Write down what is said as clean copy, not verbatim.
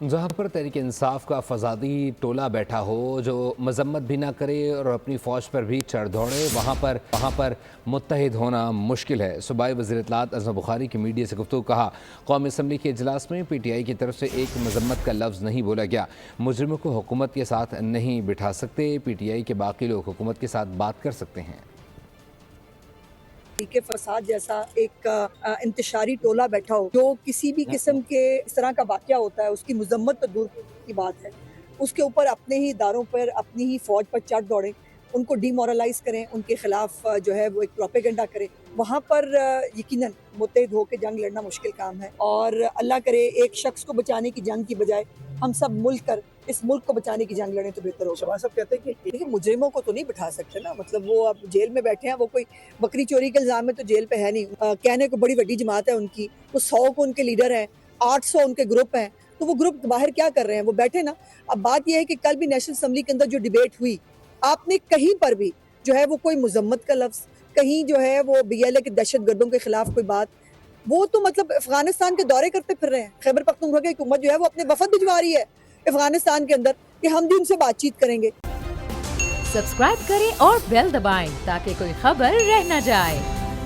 جہاں پر تحریک انصاف کا فسادی ٹولہ بیٹھا ہو جو مذمت بھی نہ کرے اور اپنی فوج پر بھی چڑھ دوڑے، وہاں پر متحد ہونا مشکل ہے۔ صوبائی وزیر اطلاعات اعظم بخاری کی میڈیا سے گفتگو کہا، قومی اسمبلی کے اجلاس میں پی ٹی آئی کی طرف سے ایک مذمت کا لفظ نہیں بولا گیا۔ مجرموں کو حکومت کے ساتھ نہیں بٹھا سکتے، پی ٹی آئی کے باقی لوگ حکومت کے ساتھ بات کر سکتے ہیں۔ کہ فساد جیسا ایک انتشاری ٹولہ بیٹھا ہو جو کسی بھی قسم کے اس طرح کا واقعہ ہوتا ہے اس کی مذمت تو دور کی بات ہے، اس کے اوپر اپنے ہی اداروں پر اپنی ہی فوج پر چڑھ دوڑیں، ان کو ڈی مورلائز کریں، ان کے خلاف جو ہے وہ ایک پروپیگنڈا کریں، وہاں پر یقیناً متحد ہو کے جنگ لڑنا مشکل کام ہے، اور اللہ کرے ایک شخص کو بچانے کی جنگ کی بجائے ہم سب مل کر اس ملک کو بچانے کی جنگ لڑیں تو بہتر ہوگا۔ شہباز صاحب کہتے ہیں کہ مجرموں کو تو نہیں بٹھا سکتے نا، مطلب وہ اب جیل میں بیٹھے ہیں، وہ کوئی بکری چوری کے الزام میں تو جیل پہ ہے نہیں، کہنے کو بڑی بڑی جماعت ہے ان کی، وہ 100 کو ان کے لیڈر ہیں، 800 ان کے گروپ ہیں، تو وہ گروپ باہر کیا کر رہے ہیں؟ وہ بیٹھے نا۔ اب بات یہ ہے کہ کل بھی نیشنل اسمبلی کے اندر جو ڈیبیٹ ہوئی، آپ نے کہیں پر بھی جو ہے وہ کوئی مذمت کا لفظ، کہیں جو ہے وہ بی ایل اے کے دہشت گردوں کے خلاف کوئی بات، وہ تو مطلب افغانستان کے دورے کرتے پھر رہے ہیں۔ خیبر پختونخوا کی حکومت جو ہے وہ اپنے وفد بھجوا رہی ہے افغانستان کے اندر کہ ہم بھی ان سے بات چیت کریں گے۔ سبسکرائب کریں اور بیل دبائیں تاکہ کوئی خبر رہ نہ جائے۔